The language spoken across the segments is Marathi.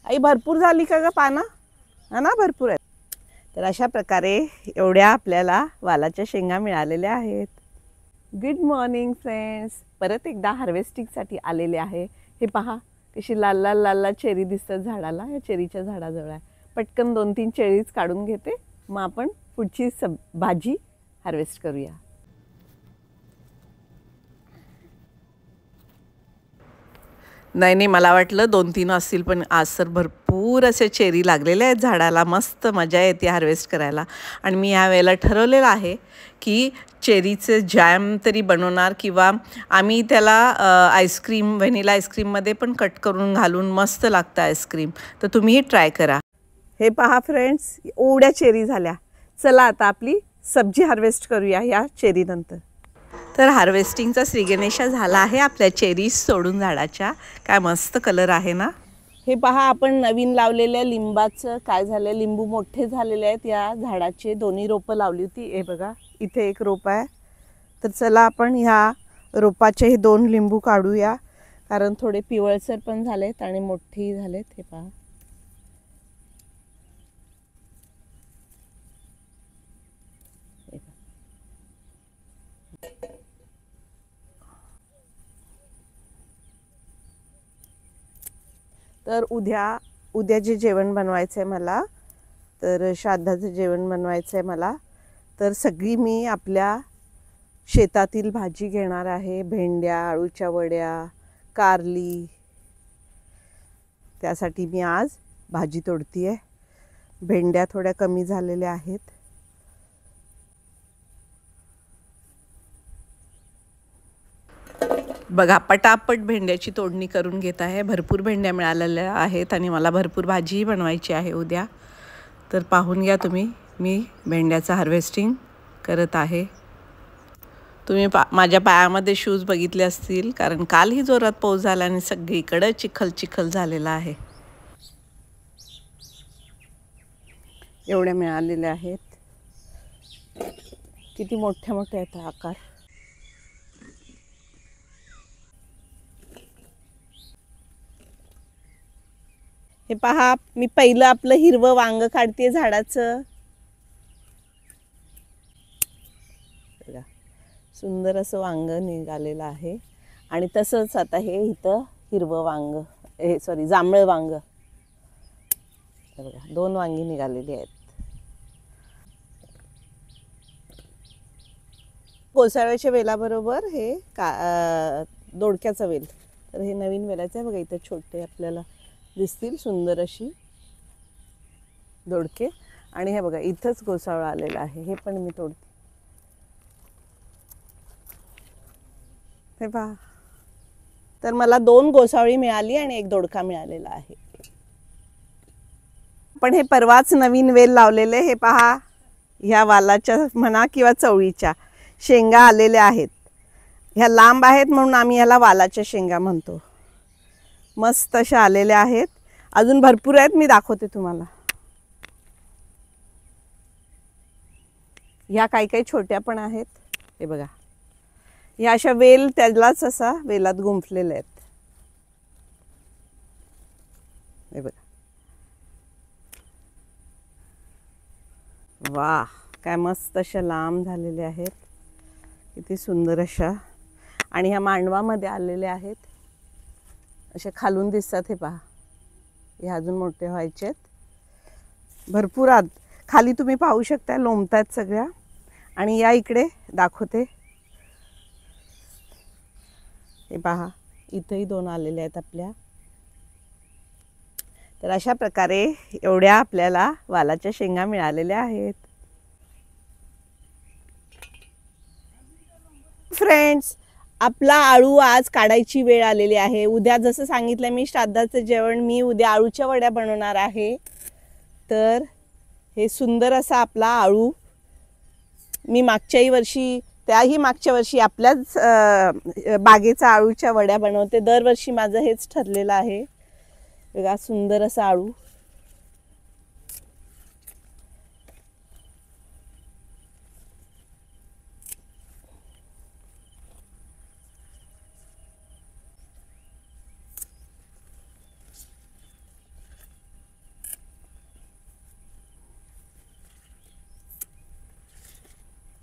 आई भरपूर झाली का ग पानं? हा ना, भरपूर आहेत. तर अशा प्रकारे एवढ्या आपल्याला वालाच्या शेंगा मिळालेल्या आहेत. गुड मॉर्निंग फ्रेंड्स, परत एकदा हार्वेस्टिंगसाठी आलेले आहे. हे पहा कशी लाल लाल लाल लाल चेरी दिसतात झाडाला. या चेरीच्या झाडाजवळ आहे. पटकन 2-3 चेरीज काढून घेते, मग आपण पुढची भाजी हार्वेस्ट करूया. नाही, मला वाटलं 2-3 असतील, पण आज तर भरपूर असे चेरी लागलेले आहेत झाडाला. मस्त मजा येते हार्वेस्ट करायला. आणि मी ह्या वेळेला ठरवलेलं आहे की चेरीचं जॅम तरी बनवणार, किंवा आम्ही त्याला आईस्क्रीम, व्हॅनिला आईस्क्रीममध्ये पण कट करून घालून मस्त लागतं आईस्क्रीम. तर तुम्हीही ट्राय करा. हे पहा फ्रेंड्स, एवढ्या चेरी झाल्या. चला आता आपली सब्जी हार्वेस्ट करूया या चेरीनंतर. तर हार्वेस्टिंगचा श्रीगणेशा झाला आहे आपल्या चेरीज सोडून झाडाच्या. काय मस्त कलर आहे ना. हे पहा, आपण नवीन लावलेल्या लिंबाचं काय झालं, लिंबू मोठे झालेले आहेत. या झाडाचे 2 रोपं लावली होती. हे बघा, इथे एक रोप आहे. तर चला आपण ह्या रोपाचे हे 2 लिंबू काढूया, कारण थोडे पिवळसर पण झालेत आणि मोठी झालेत. हे पहा, तर उद्या जे जेवण बनवायचं आहे मला, तर श्राद्धाचं जेवण बनवायचं आहे मला. तर सगळी मी आपल्या शेतातील भाजी घेणार आहे. भेंड्या, आळूच्या वड्या, कारली. त्यासाठी मी आज भाजी तोडती आहे. भेंड्या थोड्या कमी झालेल्या आहेत. बघा, पटापट भेंड्याची तोडणी करून घेत आहे. भरपूर भेंड्या मिळालेल्या आहेत आणि मला भरपूर भाजीही बनवायची आहे उद्या. तर पाहून घ्या तुम्ही, मी भेंड्याचं हार्वेस्टिंग करत आहे. तुम्ही माझ्या पायामध्ये शूज बघितले असतील, कारण कालही जोरात पाऊस झाला आणि सगळीकडे चिखल चिखल झालेला आहे. एवढ्या मिळालेल्या आहेत. किती मोठ्या मोठ्या आहेत आकार. हे पहा, मी पहिलं आपलं हिरवं वांग काढते झाडाचं. सुंदर असं वांग निघालेलं आहे. आणि तसंच आता हे इथं हिरवं वांग, जांभळं वांग. बघा, 2 वांगी निघालेली आहेत. कोसाळ्याच्या वेलाबरोबर हे दोडक्याचा वेल. तर हे नवीन वेलाचं आहे बघा. इथं छोटे आपल्याला दिसतील सुंदर अशी दोडके. आणि हे बघा, इथंच गोसावळा आलेला आहे. हे पण मी तोडते. हे पहा, तर मला 2 गोसावळी मिळाली आणि 1 दोडका मिळालेला आहे. पण हे परवाच नवीन वेल लावलेले. हे पहा, ह्या वालाच्या म्हणा किंवा चवळीच्या शेंगा आलेल्या आहेत. ह्या लांब आहेत म्हणून आम्ही ह्याला वालाच्या शेंगा म्हणतो. मस्त अशा आलेल्या आहेत. अजून भरपूर आहेत, मी दाखवते तुम्हाला. ह्या काही छोट्या पण आहेत. हे बघा, ह्या अशा वेल त्यालाच असा वेलात गुंफलेल्या आहेत. हे बघा, वाह, काय मस्त अशा लांब झालेल्या आहेत. किती सुंदर अशा. आणि ह्या मांडवामध्ये आलेल्या आहेत. अशा खालून दिसतात. हे पहा, हे अजून मोठे व्हायचे आहेत. भरपूर आत खाली तुम्ही पाहू शकता, लोंबतात सगळ्या. आणि या इकडे दाखवते. हे पहा, इथंही 2 आलेले आहेत आपल्या. तर अशा प्रकारे एवढ्या आपल्याला वालाच्या शेंगा मिळालेल्या आहेत. फ्रेंड्स, आपला आळू आज काढायची वेळ आलेली आहे. उद्या जसं सांगितलं मी, श्राद्धाचं जेवण मी उद्या आळूच्या वड्या बनवणार आहे. तर हे सुंदर असा आपला आळू मी त्याही मागच्या वर्षी आपल्याच बागेचा आळूच्या वड्या बनवते. दरवर्षी माझं हेच ठरलेलं आहे. बघा, सुंदर असा आळू.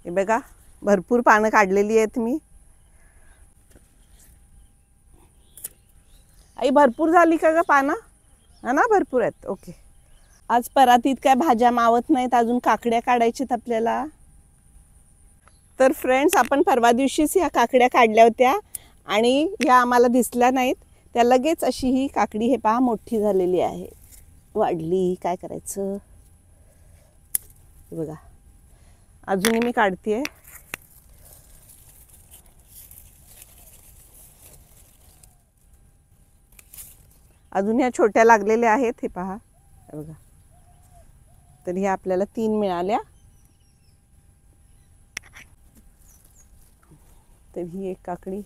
हे बघा भरपूर पानं काढलेली आहेत मी. आई भरपूर झाली का ग पानं? हा ना, भरपूर आहेत. ओके. आज परातीत काय भाज्या मावत नाहीत, अजून काकड्या काढायच्यात आपल्याला. तर फ्रेंड्स, आपण परवा दिवशीच ह्या काकड्या काढल्या होत्या आणि ह्या आम्हाला दिसल्या नाहीत. त्या लगेच अशी ही काकडी हे पहा मोठी झालेली आहे, वाढली. काय करायचं बघा, अजूनही मी काढतेय. अजून ह्या छोट्या लागलेल्या आहेत, हे पहा बघा. तर ह्या आपल्याला 3 मिळाल्या. तर ही एक काकडी.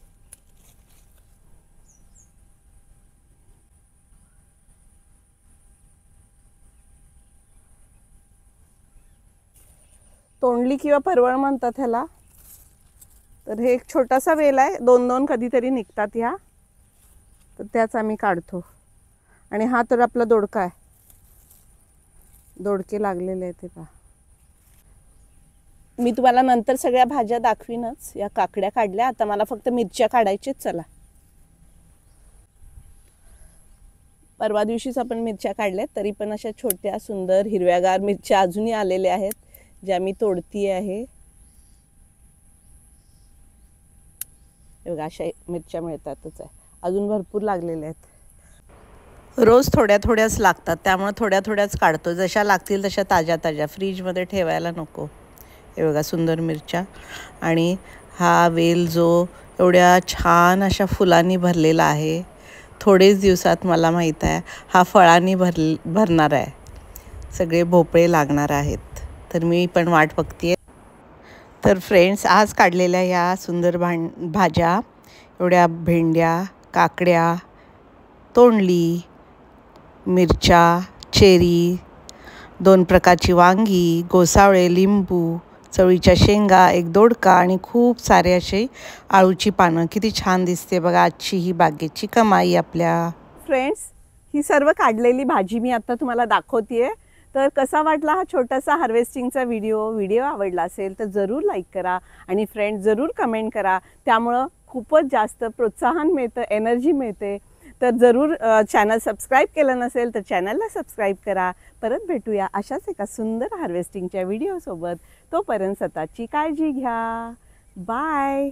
तोंडली किंवा परवळ म्हणतात ह्याला. तर हे एक छोटासा वेल आहे, 2-2 कधीतरी निघतात ह्या. तर त्याच आम्ही काढतो. आणि हा तर आपला दोडका आहे, दोडके लागलेले आहेत ते पहा. मी तुम्हाला नंतर सगळ्या भाज्या दाखवीनच. या काकड्या काढल्या, आता मला फक्त मिरच्या काढायच्याच. चला, परवा दिवशीच आपण मिरच्या काढल्यात, तरी पण अशा छोट्या सुंदर हिरव्यागार मिरच्या अजूनही आलेल्या आहेत, ज्या मी तोडती आहे. बघा अशा मिरच्या मिळतातच आहे, अजून भरपूर लागलेल्या आहेत. रोज थोड्या थोड्याच लागतात, त्यामुळे थोड्या थोड्याच काढतो. जशा लागतील तशा ताज्या ताज्या, फ्रीजमध्ये ठेवायला नको. हे बघा सुंदर मिरच्या. आणि हा वेल जो एवढ्या छान अशा फुलांनी भरलेला आहे, थोडेच दिवसात मला माहीत आहे हा फळांनी भरणार आहे. सगळे भोपळे लागणार आहेत. तर मी पण वाट बघते. तर फ्रेंड्स, आज काढलेल्या या सुंदर भाज्या, एवढ्या भेंड्या, काकड्या, तोंडली, मिरच्या, चेरी, 2 प्रकारची वांगी, गोसावळे, लिंबू, चवळीच्या शेंगा, एक दोडका आणि खूप सारे असे आळूची पानं. किती छान दिसते बघा आजची ही बागेची कमाई आपल्या. फ्रेंड्स, ही सर्व काढलेली भाजी मी आता तुम्हाला दाखवतेय. तर कसा वाटला हा छोटासा हार्वेस्टिंगचा व्हिडिओ आवडला असेल तर जरूर लाईक करा आणि फ्रेंड्स जरूर कमेंट करा. त्यामुळं खूपच जास्त प्रोत्साहन मिळतं, एनर्जी मिळते. तर जरूर चॅनल सबस्क्राईब केलं नसेल तर चॅनलला सबस्क्राईब करा. परत भेटूया अशाच एका सुंदर हार्वेस्टिंगच्या व्हिडिओसोबत. तोपर्यंत स्वतःची काळजी घ्या. बाय.